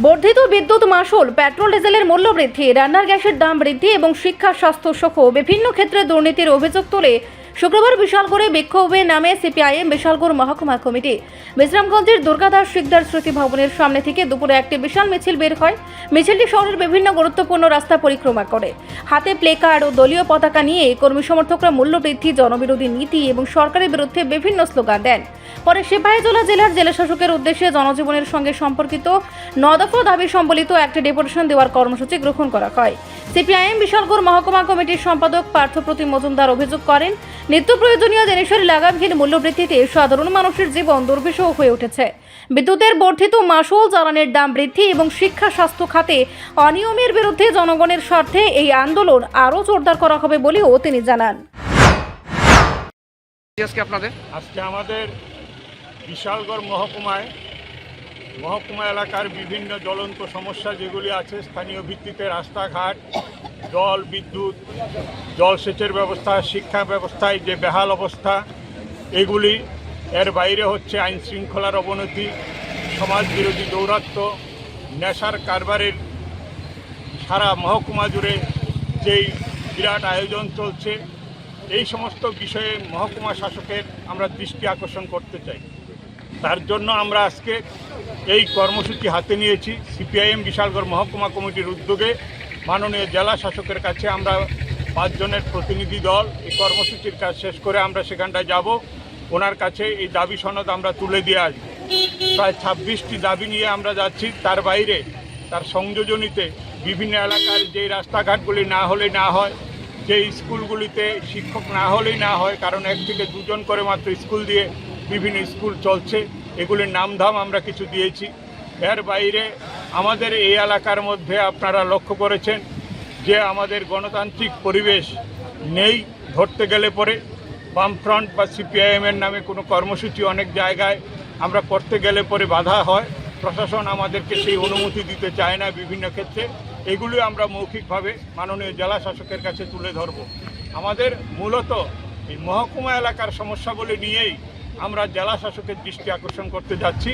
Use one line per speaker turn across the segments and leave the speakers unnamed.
বর্ধিত বিদ্যুৎ মাশুল, পেট্রোল ডিজেলের মূল্য বৃদ্ধি, রান্নার গ্যাসের দাম বৃদ্ধি এবং শিক্ষা স্বাস্থ্য সহ বিভিন্ন ক্ষেত্রে দুর্নীতির অভিযোগ তুলে শুক্রবার বিশালগড়ে বিক্ষোভে নামে সিপিআইএম বিশালগড় মহকুমা কমিটি। বিশ্রামগঞ্জের দুর্গাদাস শিকদার স্মৃতি ভবনের সামনে থেকে দুপুরে একটি বিশাল মিছিল বের হয়। মিছিলটি শহরের বিভিন্ন গুরুত্বপূর্ণ রাস্তা পরিক্রমা করে। হাতে প্লেকার্ড ও দলীয় পতাকা নিয়ে কর্মী সমর্থকরা মূল্য বৃদ্ধি, জনবিরোধী নীতি এবং সরকারের বিরুদ্ধে বিভিন্ন স্লোগান দেন। পরে সিপাহীজলা জেলার জেলাশাসকের উদ্দেশ্যে জনজীবনের সঙ্গে সম্পর্কিত 9 দফা দাবি সম্বলিত একটি ডেপুটেশন দেওয়ার কর্মসূচি গ্রহণ করা হয়। সিপিআইএম বিশালগড় মহকুমা কমিটির সম্পাদক পার্থপ্রতিম মজুমদার অভিযোগ করেন, নিত্য প্রয়োজনীয় জিনিসের লাগামহীন মূল্যবৃদ্ধিতে সাধারণ মানুষের জীবন দুর্বিষহ হয়ে উঠেছে। বিদ্যুতের বর্ধিত মাশুল, জ্বালানির দাম বৃদ্ধি এবং শিক্ষা স্বাস্থ্য খাতে অনিয়মের বিরুদ্ধে জনগণের স্বার্থে এই আন্দোলন আরও জোরদার করা হবে বলেও তিনি জানান।
আজকে আমাদের বিশালগড় মহকুমা এলাকার বিভিন্ন জ্বলন্ত সমস্যা যেগুলি আছে, স্থানীয় ভিত্তিতে রাস্তাঘাট, জল, বিদ্যুৎ, জলসেচের ব্যবস্থা, শিক্ষা ব্যবস্থায় যে বেহাল অবস্থা, এগুলি এর বাইরে হচ্ছে আইন শৃঙ্খলার অবনতি, সমাজ বিরোধী দৌরাত্ম্য, নেশার কারবারের সারা মহকুমা জুড়ে যেই বিরাট আয়োজন চলছে, এই সমস্ত বিষয়ে মহকুমা শাসকের আমরা দৃষ্টি আকর্ষণ করতে চাই। তার জন্য আমরা আজকে এই কর্মসূচি হাতে নিয়েছি। সিপিআইএম বিশালগড় মহকুমা কমিটির উদ্যোগে মাননীয় জেলা শাসকের কাছে আমরা 5 জনের প্রতিনিধি দল এই কর্মসূচির কাজ শেষ করে আমরা সেখানটায় যাব। ওনার কাছে এই দাবি সনদ আমরা তুলে দিয়ে আসব। প্রায় 26টি দাবি নিয়ে আমরা যাচ্ছি। তার বাইরে তার সংযোজনীতে বিভিন্ন এলাকার যেই রাস্তাঘাটগুলি না হলে না হয়, যে স্কুলগুলিতে শিক্ষক না হলেই না হয়, কারণ 1 থেকে 2 জন করে মাত্র স্কুল দিয়ে বিভিন্ন স্কুল চলছে, এগুলির নামধাম আমরা কিছু দিয়েছি। এর বাইরে আমাদের এই এলাকার মধ্যে আপনারা লক্ষ্য করেছেন যে আমাদের গণতান্ত্রিক পরিবেশ নেই। ধরতে গেলে পরে বামফ্রন্ট বা সিপিআইএমের নামে কোনো কর্মসূচি অনেক জায়গায় আমরা করতে গেলে পরে বাধা হয়, প্রশাসন আমাদেরকে সেই অনুমতি দিতে চায় না বিভিন্ন ক্ষেত্রে। এগুলি আমরা মৌখিকভাবে মাননীয় জেলা শাসকের কাছে তুলে ধরব। আমাদের মূলত এই মহকুমা এলাকার সমস্যাগুলি নিয়েই আমরা জেলা শাসকের দৃষ্টি আকর্ষণ করতে যাচ্ছি।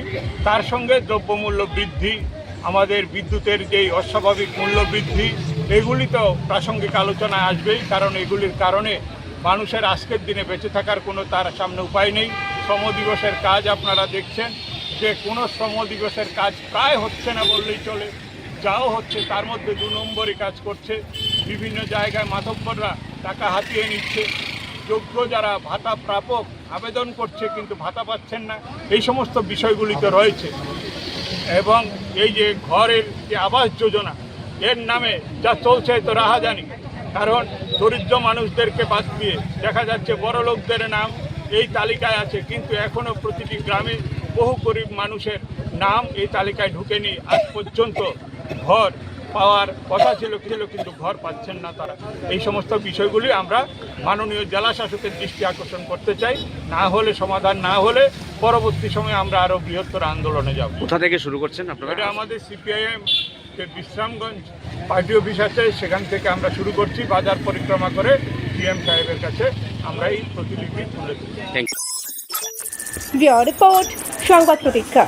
তার সঙ্গে দ্রব্যমূল্য বৃদ্ধি, আমাদের বিদ্যুতের যেই অস্বাভাবিক মূল্য বৃদ্ধি, এগুলি তো প্রাসঙ্গিক আলোচনায় আসবেই, কারণ এগুলির কারণে মানুষের আজকের দিনে বেঁচে থাকার কোনো তার সামনে উপায় নেই। শ্রম দিবসের কাজ আপনারা দেখছেন যে কোনো শ্রম দিবসের কাজ প্রায় হচ্ছে না বললেই চলে। যাও হচ্ছে তার মধ্যে 2 নম্বরই কাজ করছে। বিভিন্ন জায়গায় মাতব্বররা টাকা হাতিয়ে নিচ্ছে। যোগ্য যারা ভাতা প্রাপক আবেদন করছে কিন্তু ভাতা পাচ্ছেন না, এই সমস্ত বিষয়গুলি তো রয়েছে। এবং এই যে ঘরের যে আবাস যোজনা, এর নামে যা চলছে তো রাহাজানি, কারণ দরিদ্র মানুষদেরকে বাদ দিয়ে দেখা যাচ্ছে বড় লোকদের নাম এই তালিকায় আছে, কিন্তু এখনও প্রতিটি গ্রামে বহু গরিব মানুষের নাম এই তালিকায় ঢুকেনি। আজ পর্যন্ত ঘর পাওয়ার কথা ছিল কিন্তু ঘর পাচ্ছেন না তারা। এই সমস্ত বিষয়গুলি আমরা মাননীয় জেলা শাসকের দৃষ্টি আকর্ষণ করতে চাই। না হলে, সমাধান না হলে পরবর্তী সময়ে আমরা আরও বৃহত্তর আন্দোলনে যাব।
কোথা থেকে শুরু করছেন আপনারা?
এটা আমাদের সিপিআইএম যে বিশ্রামগঞ্জ পার্টি অফিস আছে, সেখান থেকে আমরা শুরু করছি। বাজার পরিক্রমা করে সিএম সাহেবের কাছে আমরা এই প্রতিলিপি তুলে দিচ্ছি।
রিপোর্ট সংবাদ প্রতীক্ষা।